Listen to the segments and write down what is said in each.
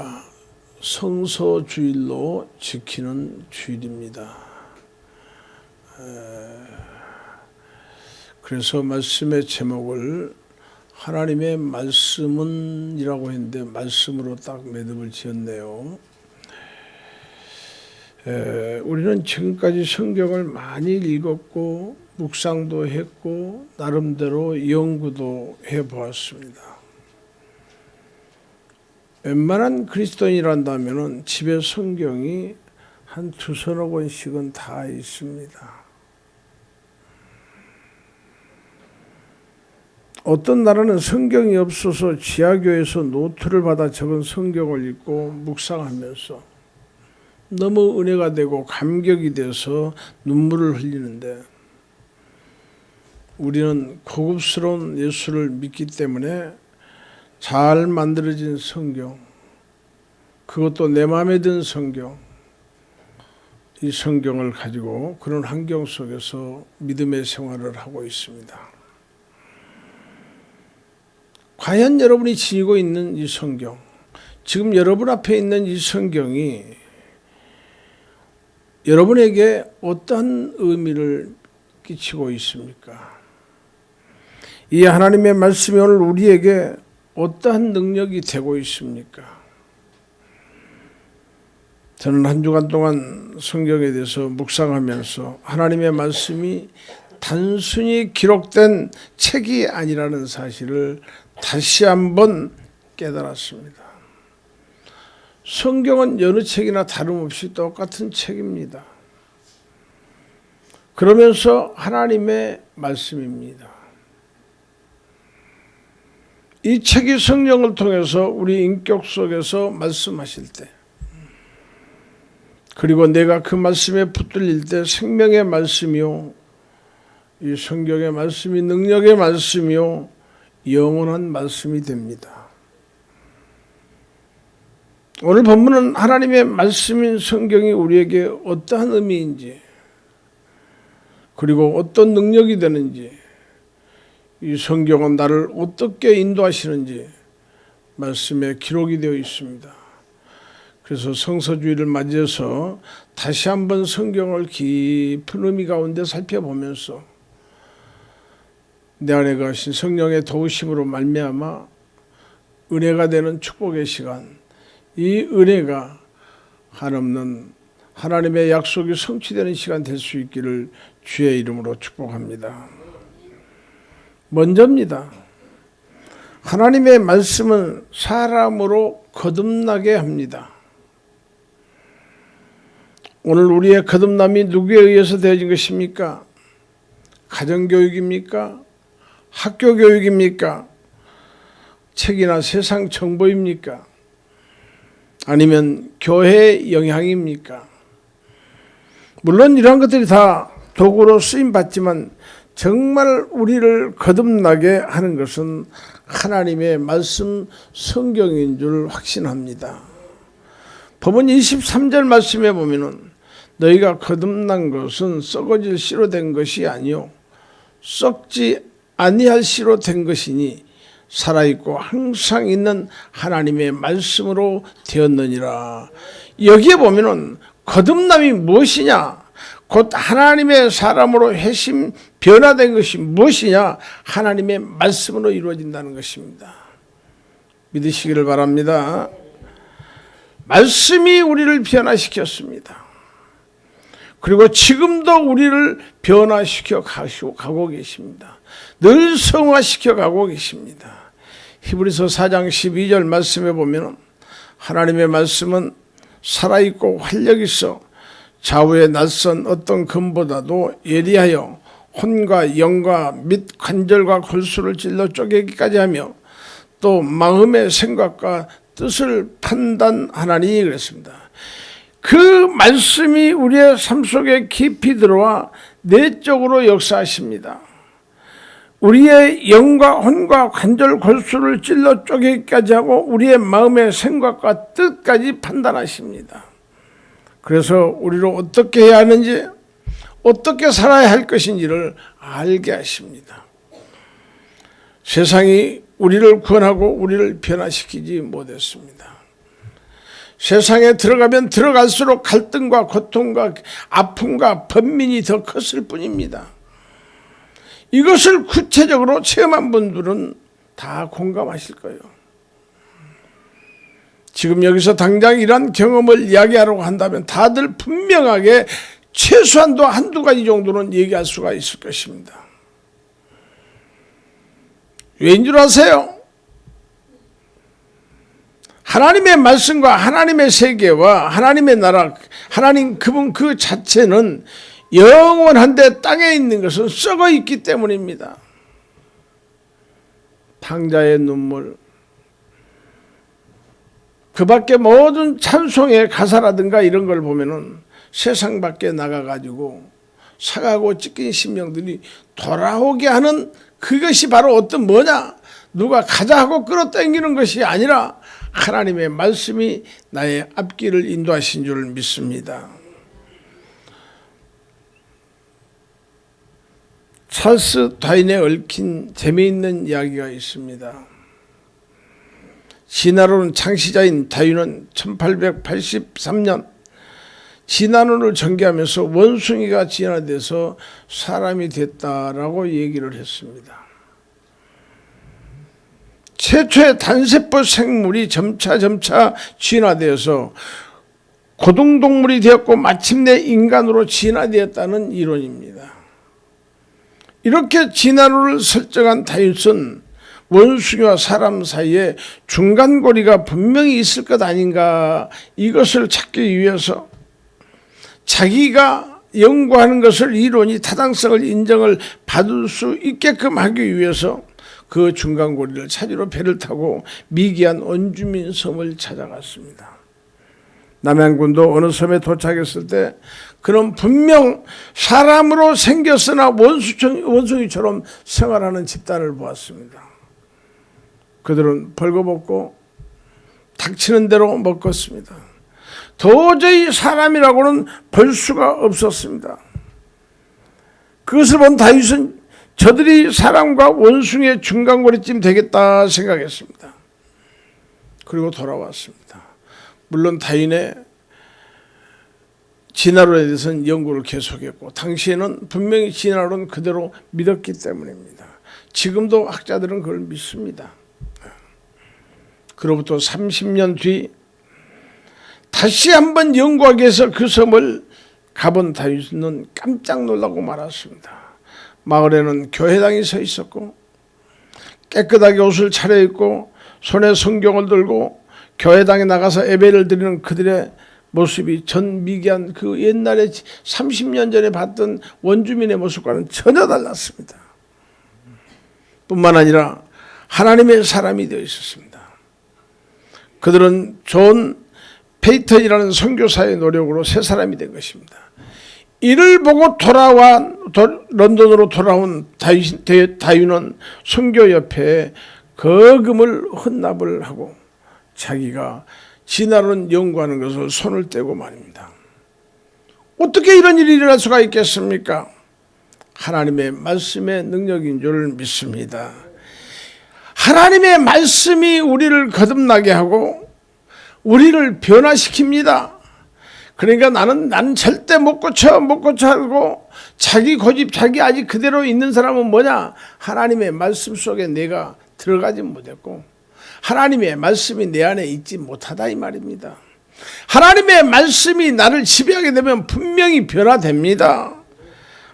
우리가 성서주일로 지키는 주일입니다. 그래서 말씀의 제목을 하나님의 말씀은 이라고 했는데 말씀으로 딱 매듭을 지었네요. 우리는 지금까지 성경을 많이 읽었고 묵상도 했고 나름대로 연구도 해보았습니다. 웬만한 그리스도인이란다면 집에 성경이 한 두서너 권씩은 다 있습니다. 어떤 나라는 성경이 없어서 지하교에서 노트를 받아 적은 성경을 읽고 묵상하면서 너무 은혜가 되고 감격이 돼서 눈물을 흘리는데, 우리는 고급스러운 예수를 믿기 때문에 잘 만들어진 성경, 그것도 내 마음에 든 성경, 이 성경을 가지고 그런 환경 속에서 믿음의 생활을 하고 있습니다. 과연 여러분이 지니고 있는 이 성경, 지금 여러분 앞에 있는 이 성경이 여러분에게 어떤 의미를 끼치고 있습니까? 이 하나님의 말씀이 오늘 우리에게 어떠한 능력이 되고 있습니까? 저는 한 주간 동안 성경에 대해서 묵상하면서 하나님의 말씀이 단순히 기록된 책이 아니라는 사실을 다시 한번 깨달았습니다. 성경은 여느 책이나 다름없이 똑같은 책입니다. 그러면서 하나님의 말씀입니다. 이 책이 성령을 통해서 우리 인격 속에서 말씀하실 때, 그리고 내가 그 말씀에 붙들릴 때 생명의 말씀이요, 이 성경의 말씀이 능력의 말씀이요, 영원한 말씀이 됩니다. 오늘 본문은 하나님의 말씀인 성경이 우리에게 어떠한 의미인지, 그리고 어떤 능력이 되는지, 이 성경은 나를 어떻게 인도하시는지 말씀에 기록이 되어 있습니다. 그래서 성서주의를 맞이해서 다시 한번 성경을 깊은 의미 가운데 살펴보면서 내 안에 가신 성령의 도우심으로 말미암아 은혜가 되는 축복의 시간, 이 은혜가 한없는 하나님의 약속이 성취되는 시간 될 수 있기를 주의 이름으로 축복합니다. 먼저입니다. 하나님의 말씀은 사람으로 거듭나게 합니다. 오늘 우리의 거듭남이 누구에 의해서 되어진 것입니까? 가정교육입니까? 학교교육입니까? 책이나 세상 정보입니까? 아니면 교회의 영향입니까? 물론 이러한 것들이 다 도구로 쓰임받지만 정말 우리를 거듭나게 하는 것은 하나님의 말씀 성경인 줄 확신합니다. 본문 23절 말씀에 보면은 너희가 거듭난 것은 썩어질 씨로 된 것이 아니요 썩지 아니할 씨로 된 것이니 살아있고 항상 있는 하나님의 말씀으로 되었느니라. 여기에 보면은 거듭남이 무엇이냐? 곧 하나님의 사람으로 회심 변화된 것이 무엇이냐? 하나님의 말씀으로 이루어진다는 것입니다. 믿으시기를 바랍니다. 말씀이 우리를 변화시켰습니다. 그리고 지금도 우리를 변화시켜 가고 계십니다. 늘 성화시켜 가고 계십니다. 히브리서 4장 12절 말씀에 보면 하나님의 말씀은 살아있고 활력 있어 좌우에 낯선 어떤 금보다도 예리하여 혼과 영과 및 관절과 골수를 찔러 쪼개기까지 하며 또 마음의 생각과 뜻을 판단하나니 그랬습니다. 그 말씀이 우리의 삶 속에 깊이 들어와 내적으로 역사하십니다. 우리의 영과 혼과 관절 골수를 찔러 쪼개기까지 하고 우리의 마음의 생각과 뜻까지 판단하십니다. 그래서 우리를 어떻게 해야 하는지, 어떻게 살아야 할 것인지를 알게 하십니다. 세상이 우리를 구원하고 우리를 변화시키지 못했습니다. 세상에 들어가면 들어갈수록 갈등과 고통과 아픔과 번민이 더 컸을 뿐입니다. 이것을 구체적으로 체험한 분들은 다 공감하실 거예요. 지금 여기서 당장 이런 경험을 이야기하려고 한다면 다들 분명하게 최소한도 한두 가지 정도는 얘기할 수가 있을 것입니다. 왜인 줄 아세요? 하나님의 말씀과 하나님의 세계와 하나님의 나라, 하나님 그분 그 자체는 영원한데 땅에 있는 것은 썩어 있기 때문입니다. 탕자의 눈물, 그 밖에 모든 찬송의 가사라든가 이런 걸 보면은 세상 밖에 나가가지고 상하고 찢긴 심령들이 돌아오게 하는 그것이 바로 어떤 뭐냐? 누가 가자 하고 끌어당기는 것이 아니라 하나님의 말씀이 나의 앞길을 인도하신 줄 믿습니다. 찰스 다윈에 얽힌 재미있는 이야기가 있습니다. 진화론은 창시자인 다윈은 1883년 진화론을 전개하면서 원숭이가 진화돼서 사람이 됐다라고 얘기를 했습니다. 최초의 단세포 생물이 점차 진화되어서 고등동물이 되었고 마침내 인간으로 진화되었다는 이론입니다. 이렇게 진화론을 설정한 다윗은 원숭이와 사람 사이에 중간고리가 분명히 있을 것 아닌가, 이것을 찾기 위해서 자기가 연구하는 것을 이론이 타당성을 인정을 받을 수 있게끔 하기 위해서 그 중간고리를 찾으러 배를 타고 미개한 원주민 섬을 찾아갔습니다. 남양군도 어느 섬에 도착했을 때 그는 분명 사람으로 생겼으나 원숭이처럼 생활하는 집단을 보았습니다. 그들은 벌거벗고 닥치는 대로 먹었습니다. 도저히 사람이라고는 볼 수가 없었습니다. 그것을 본 다윗은 저들이 사람과 원숭이의 중간고리쯤 되겠다 생각했습니다. 그리고 돌아왔습니다. 물론 다윗의 진화론에 대해서는 연구를 계속했고 당시에는 분명히 진화론 그대로 믿었기 때문입니다. 지금도 학자들은 그걸 믿습니다. 그로부터 30년 뒤 다시 한번 연구하기 위해서 그 섬을 가본 다윗은 깜짝 놀라고 말았습니다. 마을에는 교회당이 서 있었고 깨끗하게 옷을 차려입고 손에 성경을 들고 교회당에 나가서 예배를 드리는 그들의 모습이 전 미개한 그 옛날에 30년 전에 봤던 원주민의 모습과는 전혀 달랐습니다. 뿐만 아니라 하나님의 사람이 되어 있었습니다. 그들은 존 페이턴이라는 선교사의 노력으로 새 사람이 된 것입니다. 이를 보고 런던으로 돌아온 다윈은 선교협회에 거금을 헌납을 하고 자기가 진화론 연구하는 것을 손을 떼고 말입니다. 어떻게 이런 일이 일어날 수가 있겠습니까? 하나님의 말씀의 능력인 줄 믿습니다. 하나님의 말씀이 우리를 거듭나게 하고 우리를 변화시킵니다. 그러니까 나는 절대 못 고쳐 하고 자기 고집, 자기 아직 그대로 있는 사람은 뭐냐? 하나님의 말씀 속에 내가 들어가지 못했고 하나님의 말씀이 내 안에 있지 못하다 이 말입니다. 하나님의 말씀이 나를 지배하게 되면 분명히 변화됩니다.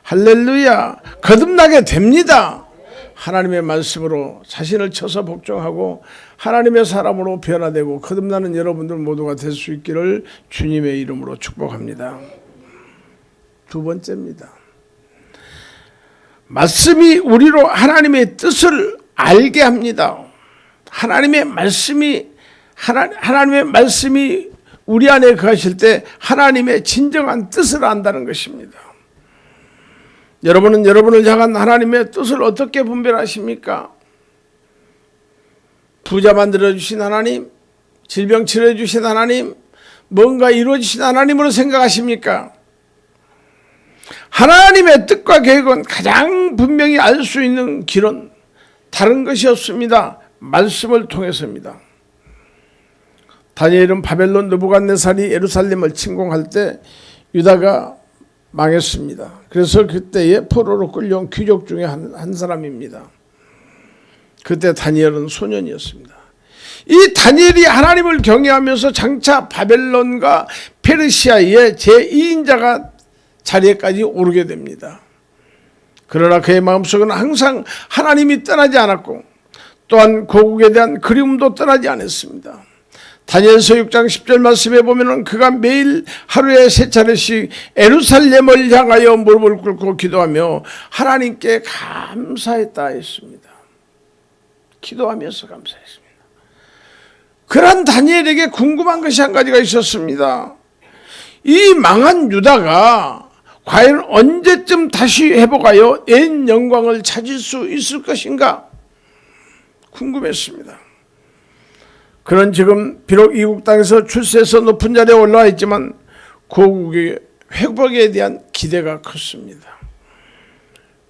할렐루야. 거듭나게 됩니다. 하나님의 말씀으로 자신을 쳐서 복종하고 하나님의 사람으로 변화되고 거듭나는 여러분들 모두가 될 수 있기를 주님의 이름으로 축복합니다. 두 번째입니다. 말씀이 우리로 하나님의 뜻을 알게 합니다. 하나님의 말씀이 우리 안에 거하실 때 하나님의 진정한 뜻을 안다는 것입니다. 여러분은 여러분을 향한 하나님의 뜻을 어떻게 분별하십니까? 부자 만들어주신 하나님, 질병 치료해주신 하나님, 뭔가 이루어지신 하나님으로 생각하십니까? 하나님의 뜻과 계획은 가장 분명히 알 수 있는 길은 다른 것이 없습니다. 말씀을 통해서입니다. 다니엘은 바벨론 느부갓네살이 예루살렘을 침공할 때 유다가 망했습니다. 그래서 그때에 포로로 끌려온 귀족 중에 한 사람입니다. 그때 다니엘은 소년이었습니다. 이 다니엘이 하나님을 경외하면서 장차 바벨론과 페르시아의 제2인자가 자리에까지 오르게 됩니다. 그러나 그의 마음속은 항상 하나님이 떠나지 않았고 또한 고국에 대한 그리움도 떠나지 않았습니다. 다니엘서 6장 10절 말씀에 보면 그가 매일 하루에 3차례씩 예루살렘을 향하여 무릎을 꿇고 기도하며 하나님께 감사했다 했습니다. 기도하면서 감사했습니다. 그런 다니엘에게 궁금한 것이 한 가지가 있었습니다. 이 망한 유다가 과연 언제쯤 다시 회복하여 옛 영광을 찾을 수 있을 것인가 궁금했습니다. 그는 지금 비록 이국 땅에서 출세해서 높은 자리에 올라와 있지만 고국의 회복에 대한 기대가 컸습니다.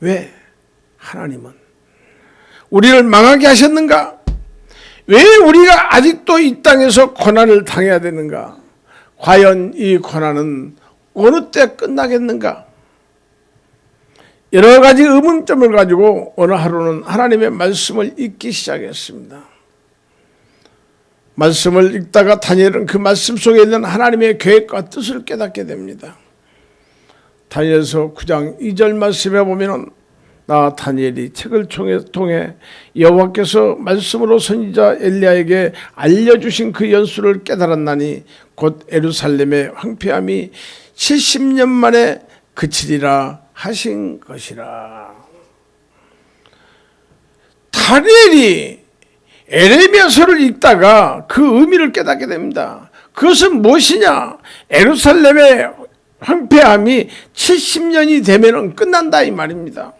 왜? 하나님은 우리를 망하게 하셨는가? 왜 우리가 아직도 이 땅에서 고난을 당해야 되는가? 과연 이 고난은 어느 때 끝나겠는가? 여러 가지 의문점을 가지고 어느 하루는 하나님의 말씀을 읽기 시작했습니다. 말씀을 읽다가 다니엘은 그 말씀 속에 있는 하나님의 계획과 뜻을 깨닫게 됩니다. 다니엘서 9장 2절 말씀에 보면 나 다니엘이 책을 통해 여호와께서 말씀으로 선지자 엘리야에게 알려주신 그 연수를 깨달았나니 곧 예루살렘의 황폐함이 70년 만에 그치리라 하신 것이라. 다니엘이 에레미야서를 읽다가 그 의미를 깨닫게 됩니다. 그것은 무엇이냐? 예루살렘의 황폐함이 70년이 되면 끝난다 이 말입니다.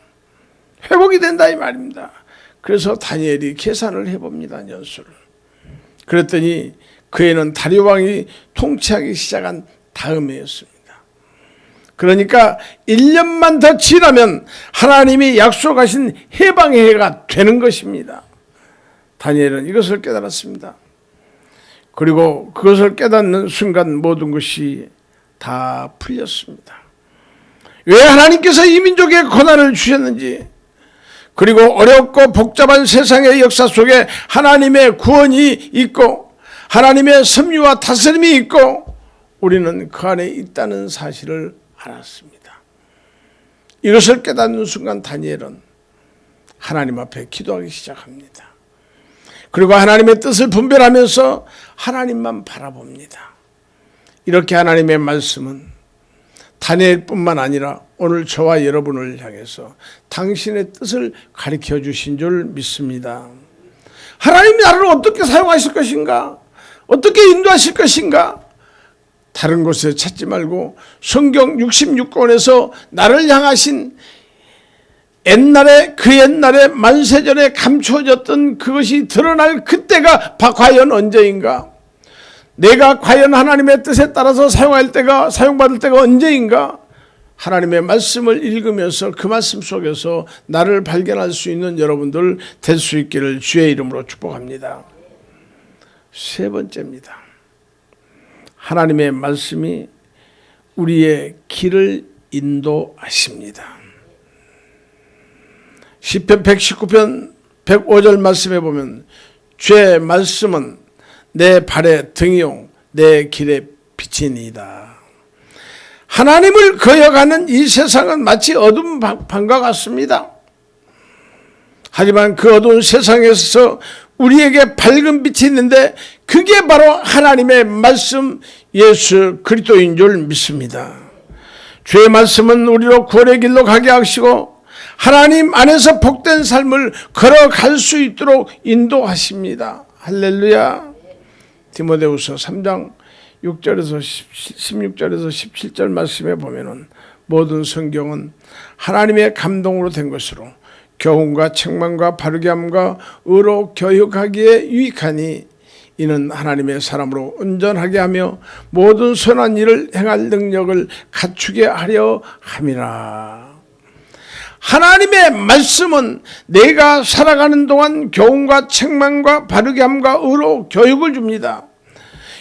회복이 된다 이 말입니다. 그래서 다니엘이 계산을 해봅니다. 연수를. 그랬더니 그 해는 다리오 왕이 통치하기 시작한 다음 해였습니다. 그러니까 1년만 더 지나면 하나님이 약속하신 해방의 해가 되는 것입니다. 다니엘은 이것을 깨달았습니다. 그리고 그것을 깨닫는 순간 모든 것이 다 풀렸습니다. 왜 하나님께서 이 민족에 고난을 주셨는지, 그리고 어렵고 복잡한 세상의 역사 속에 하나님의 구원이 있고 하나님의 섭리와 다스림이 있고 우리는 그 안에 있다는 사실을 알았습니다. 이것을 깨닫는 순간 다니엘은 하나님 앞에 기도하기 시작합니다. 그리고 하나님의 뜻을 분별하면서 하나님만 바라봅니다. 이렇게 하나님의 말씀은 다니엘뿐만 아니라 오늘 저와 여러분을 향해서 당신의 뜻을 가르쳐 주신 줄 믿습니다. 하나님이 나를 어떻게 사용하실 것인가? 어떻게 인도하실 것인가? 다른 곳에 찾지 말고 성경 66권에서 나를 향하신 그 옛날에 만세전에 감춰졌던 그것이 드러날 그때가 과연 언제인가? 내가 과연 하나님의 뜻에 따라서 사용받을 때가 언제인가? 하나님의 말씀을 읽으면서 그 말씀 속에서 나를 발견할 수 있는 여러분들 될 수 있기를 주의 이름으로 축복합니다. 세 번째입니다. 하나님의 말씀이 우리의 길을 인도하십니다. 시편 119편 105절 말씀에 보면 주의 말씀은 내 발의 등이요 내 길의 빛이니이다. 하나님을 거역하는 이 세상은 마치 어두운 밤과 같습니다. 하지만 그 어두운 세상에서 우리에게 밝은 빛이 있는데 그게 바로 하나님의 말씀 예수 그리스도인 줄 믿습니다. 주의 말씀은 우리로 구원의 길로 가게 하시고 하나님 안에서 복된 삶을 걸어갈 수 있도록 인도하십니다. 할렐루야. 디모데후서 3장 6절에서 16절에서 17절 말씀에 보면은 모든 성경은 하나님의 감동으로 된 것으로 교훈과 책망과 바르게 함과 의로 교육하기에 유익하니 이는 하나님의 사람으로 온전하게 하며 모든 선한 일을 행할 능력을 갖추게 하려 함이라. 하나님의 말씀은 내가 살아가는 동안 교훈과 책망과 바르게 함과 의로 교육을 줍니다.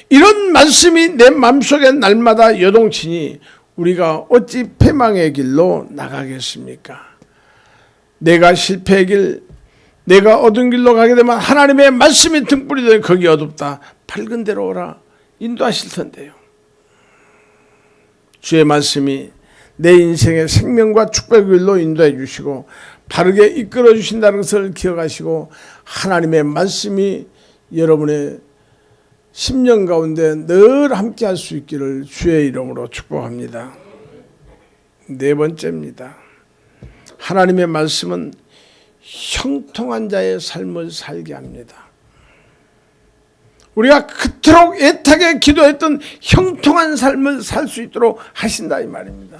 이런 말씀이 내 마음속에 날마다 요동치니 우리가 어찌 패망의 길로 나가겠습니까? 내가 실패의 길, 내가 어두운 길로 가게 되면 하나님의 말씀이 등불이 되어 거기 어둡다, 밝은 데로 오라 인도하실 텐데요. 주의 말씀이 내 인생의 생명과 축복의 길로 인도해 주시고 바르게 이끌어 주신다는 것을 기억하시고 하나님의 말씀이 여러분의 심령 가운데 늘 함께 할 수 있기를 주의 이름으로 축복합니다. 네 번째입니다. 하나님의 말씀은 형통한 자의 삶을 살게 합니다. 우리가 그토록 애타게 기도했던 형통한 삶을 살 수 있도록 하신다 이 말입니다.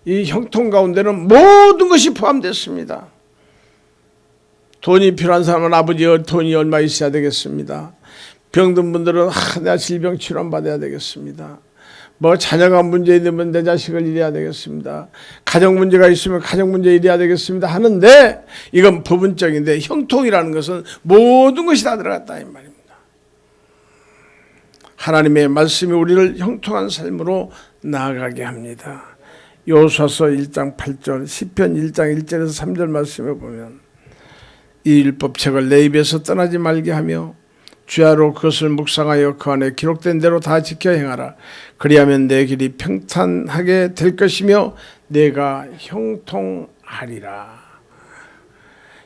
이 형통 가운데는 모든 것이 포함됐습니다. 돈이 필요한 사람은 아버지 돈이 얼마 있어야 되겠습니다. 병든 분들은 내가 질병 치료 받아야 되겠습니다. 뭐 자녀가 문제 있으면 내 자식을 이래야 되겠습니다. 가정 문제가 있으면 가정 문제 이래야 되겠습니다 하는데 이건 부분적인데 형통이라는 것은 모든 것이 다 들어갔다 이 말입니다. 하나님의 말씀이 우리를 형통한 삶으로 나아가게 합니다. 여호수아서 1장 8절, 시편 1장 1절에서 3절 말씀에 보면 이 율법책을 내 입에서 떠나지 말게 하며 주야로 그것을 묵상하여 그 안에 기록된 대로 다 지켜 행하라. 그리하면 내 길이 평탄하게 될 것이며 내가 형통하리라.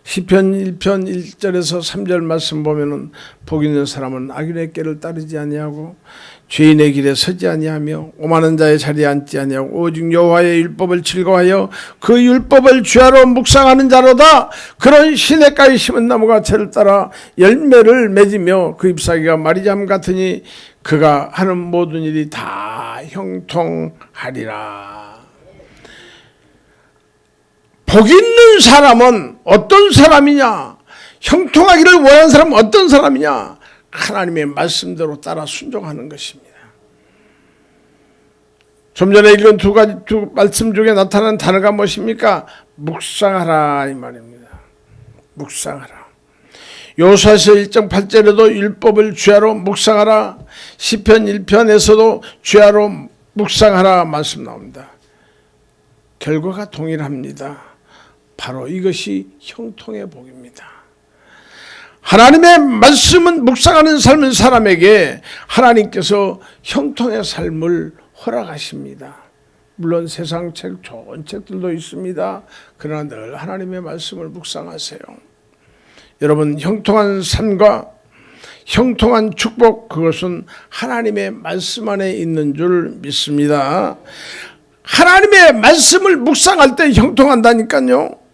시편 1편 1절에서 3절 말씀 보면은 복 있는 사람은 악인의 길을 따르지 아니하고 죄인의 길에 서지 아니하며 오만한 자의 자리에 앉지 아니하고 오직 여호와의 율법을 즐거워하여 그 율법을 주야로 묵상하는 자로다. 그런 시냇가에 심은 나무가 채를 따라 열매를 맺으며 그 잎사귀가 마리잠 같으니 그가 하는 모든 일이 다 형통하리라. 복 있는 사람은 어떤 사람이냐? 형통하기를 원하는 사람은 어떤 사람이냐? 하나님의 말씀대로 따라 순종하는 것입니다. 좀 전에 읽은 두 말씀 중에 나타난 단어가 무엇입니까? 묵상하라 이 말입니다. 묵상하라. 여호수아서 1장 8절에도 율법을 주야로 묵상하라. 시편 1편에서도 주야로 묵상하라 말씀 나옵니다. 결과가 동일합니다. 바로 이것이 형통의 복입니다. 하나님의 말씀은 묵상하는 삶은 사람에게 하나님께서 형통의 삶을 허락하십니다. 물론 세상 책, 좋은 책들도 있습니다. 그러나 늘 하나님의 말씀을 묵상하세요. 여러분, 형통한 삶과 형통한 축복, 그것은 하나님의 말씀 안에 있는 줄 믿습니다. 하나님의 말씀을 묵상할 때 형통한다니까요.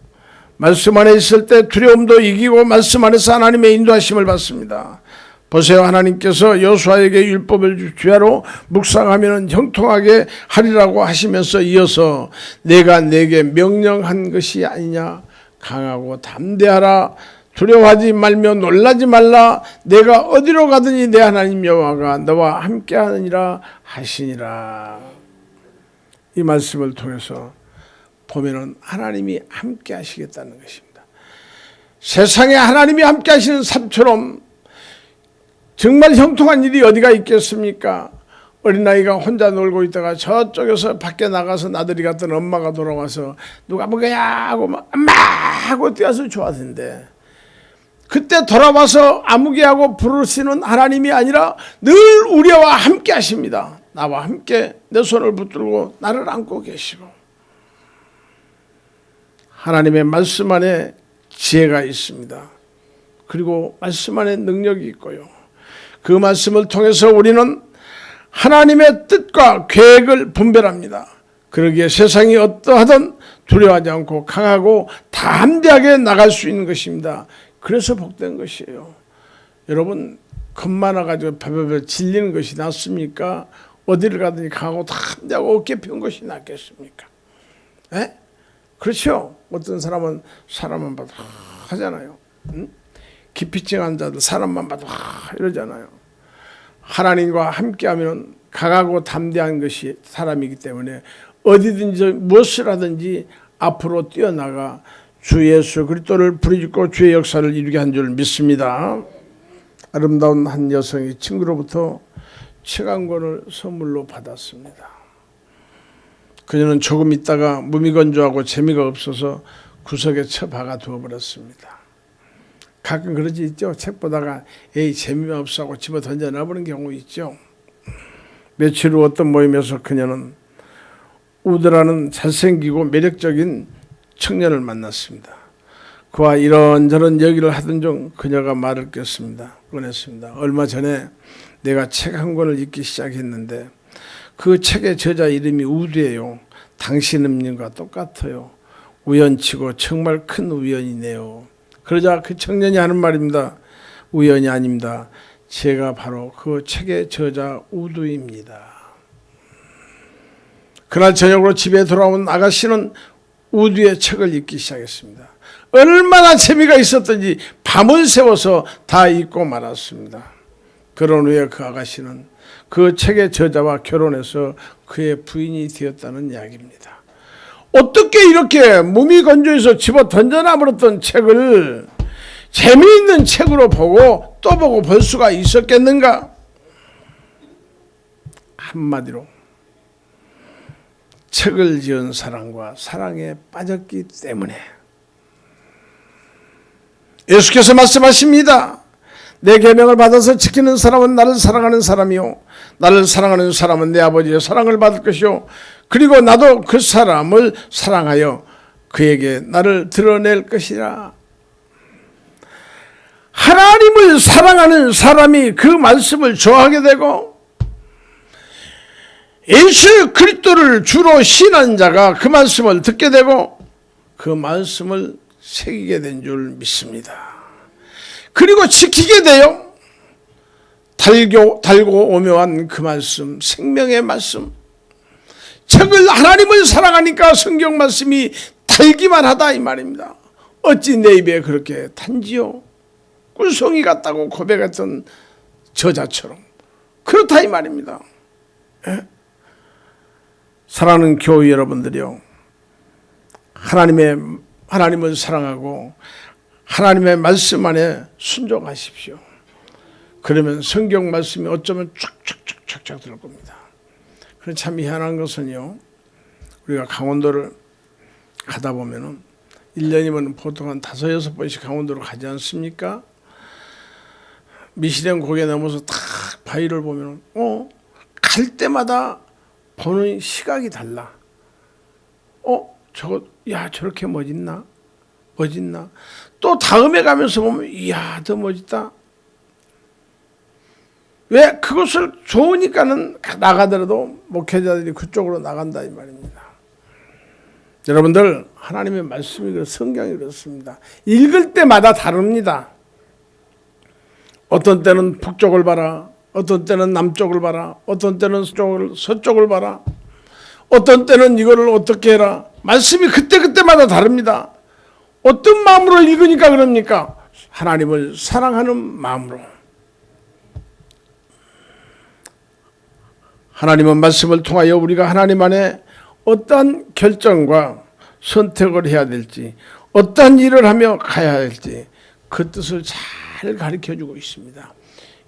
말씀 안에 있을 때 두려움도 이기고 말씀 안에서 하나님의 인도하심을 받습니다. 보세요. 하나님께서 여호수아에게 율법을 주야로 묵상하면 형통하게 하리라고 하시면서 이어서 내가 내게 명령한 것이 아니냐. 강하고 담대하라. 두려워하지 말며 놀라지 말라. 내가 어디로 가든지 내 하나님 여호와가 너와 함께하느니라 하시니라. 이 말씀을 통해서 보면은 하나님이 함께 하시겠다는 것입니다. 세상에 하나님이 함께 하시는 삶처럼 정말 형통한 일이 어디가 있겠습니까? 어린아이가 혼자 놀고 있다가 저쪽에서 밖에 나가서 나들이 갔던 엄마가 돌아와서 누가 먹어야 하고 막 엄마 하고 뛰어서 좋아하던데 그때 돌아와서 아무개하고 부르시는 하나님이 아니라 늘 우리와 함께 하십니다. 나와 함께 내 손을 붙들고 나를 안고 계시고 하나님의 말씀 안에 지혜가 있습니다. 그리고 말씀 안에 능력이 있고요. 그 말씀을 통해서 우리는 하나님의 뜻과 계획을 분별합니다. 그러기에 세상이 어떠하든 두려워하지 않고 강하고 담대하게 나갈 수 있는 것입니다. 그래서 복된 것이에요. 여러분, 겁 많아가지고 발발발 질리는 것이 낫습니까? 어디를 가든지 강하고 담대하고 어깨 펴는 것이 낫겠습니까? 에? 그렇죠. 어떤 사람은 사람만 봐도 하잖아요. 응? 기피증 환자들 사람만 봐도 이러잖아요. 하나님과 함께하면 강하고 담대한 것이 사람이기 때문에 어디든지 무엇을 하든지 앞으로 뛰어나가 주 예수 그리스도를 부르짖고 주의 역사를 이루게 한 줄 믿습니다. 아름다운 한 여성이 친구로부터 책 한 권을 선물로 받았습니다. 그녀는 조금 있다가 무미건조하고 재미가 없어서 구석에 처박아 두어버렸습니다. 가끔 그러지 있죠. 책 보다가 에이 재미가 없어 하고 집어 던져놔버리는 경우 있죠. 며칠 후 어떤 모임에서 그녀는 우드라는 잘생기고 매력적인 청년을 만났습니다. 그와 이런저런 얘기를 하던 중 그녀가 말을 꺼냈습니다. 얼마 전에 내가 책 한 권을 읽기 시작했는데 그 책의 저자 이름이 우드예요. 당신 이름과 똑같아요. 우연치고 정말 큰 우연이네요. 그러자 그 청년이 하는 말입니다. 우연이 아닙니다. 제가 바로 그 책의 저자 우드입니다. 그날 저녁으로 집에 돌아온 아가씨는 우드의 책을 읽기 시작했습니다. 얼마나 재미가 있었던지 밤을 새워서 다 읽고 말았습니다. 그런 후에 그 아가씨는 그 책의 저자와 결혼해서 그의 부인이 되었다는 이야기입니다. 어떻게 이렇게 몸이 건조해서 집어 던져놔버렸던 책을 재미있는 책으로 보고 또 보고 볼 수가 있었겠는가? 한마디로 책을 지은 사랑과 사랑에 빠졌기 때문에. 예수께서 말씀하십니다. 내 계명을 받아서 지키는 사람은 나를 사랑하는 사람이요 나를 사랑하는 사람은 내 아버지의 사랑을 받을 것이요 그리고 나도 그 사람을 사랑하여 그에게 나를 드러낼 것이라. 하나님을 사랑하는 사람이 그 말씀을 좋아하게 되고 예수 그리스도를 주로 신한 자가 그 말씀을 듣게 되고 그 말씀을 새기게 된 줄 믿습니다. 그리고 지키게 돼요. 달고 오묘한 그 말씀, 생명의 말씀. 책을 하나님을 사랑하니까 성경 말씀이 달기만 하다 이 말입니다. 어찌 내 입에 그렇게 단지요? 꿀송이 같다고 고백했던 저자처럼 그렇다 이 말입니다. 예? 사랑하는 교회 여러분들이요, 하나님을 사랑하고 하나님의 말씀 안에 순종하십시오. 그러면 성경 말씀이 어쩌면 쫙쫙쫙쫙 들 겁니다. 그럼 참 희한한 것은요, 우리가 강원도를 가다 보면은 1년이면 보통 한 5-6번씩 강원도로 가지 않습니까? 미시령 고개 넘어서 딱 바위를 보면은 갈 때마다 보는 시각이 달라. 저거 저렇게 멋있나? 또 다음에 가면서 보면 이야 더 멋있다. 왜? 그것을 좋으니까는 나가더라도 목회자들이 그쪽으로 나간다 이 말입니다. 여러분들, 하나님의 말씀이 성경이 그렇습니다. 읽을 때마다 다릅니다. 어떤 때는 북쪽을 봐라, 어떤 때는 남쪽을 봐라, 어떤 때는 서쪽을 봐라, 어떤 때는 이거를 어떻게 해라. 말씀이 그때마다 다릅니다. 어떤 마음으로 읽으니까 그럽니까? 하나님을 사랑하는 마음으로. 하나님은 말씀을 통하여 우리가 하나님 안에 어떠한 결정과 선택을 해야 될지, 어떠한 일을 하며 가야 할지 그 뜻을 잘 가르쳐주고 있습니다.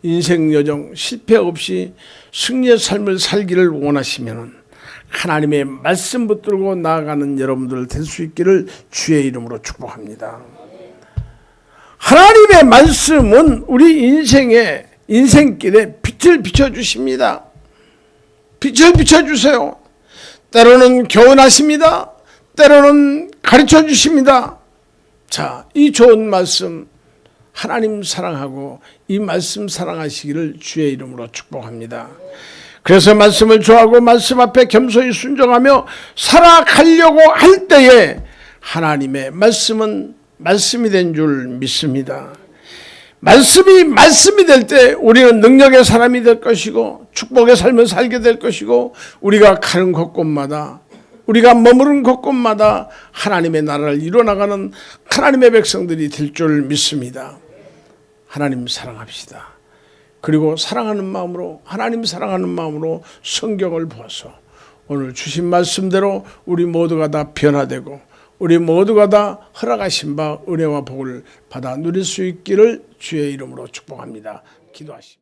인생 여정 실패 없이 승리의 삶을 살기를 원하시면 하나님의 말씀 붙들고 나아가는 여러분들 될 수 있기를 주의 이름으로 축복합니다. 하나님의 말씀은 우리 인생길에 빛을 비춰주십니다. 빛을 비춰주세요. 때로는 교훈하십니다. 때로는 가르쳐주십니다. 자, 이 좋은 말씀 하나님 사랑하고 이 말씀 사랑하시기를 주의 이름으로 축복합니다. 그래서 말씀을 좋아하고 말씀 앞에 겸손히 순종하며 살아가려고 할 때에 하나님의 말씀은 말씀이 된 줄 믿습니다. 말씀이 될 때 우리는 능력의 사람이 될 것이고 축복의 삶을 살게 될 것이고 우리가 가는 곳곳마다 우리가 머무른 곳곳마다 하나님의 나라를 이뤄나가는 하나님의 백성들이 될 줄 믿습니다. 하나님 사랑합시다. 그리고 사랑하는 마음으로, 하나님 사랑하는 마음으로 성경을 보아서 오늘 주신 말씀대로 우리 모두가 다 변화되고 우리 모두가 다 허락하신 바 은혜와 복을 받아 누릴 수 있기를 주의 이름으로 축복합니다. 기도하십시오.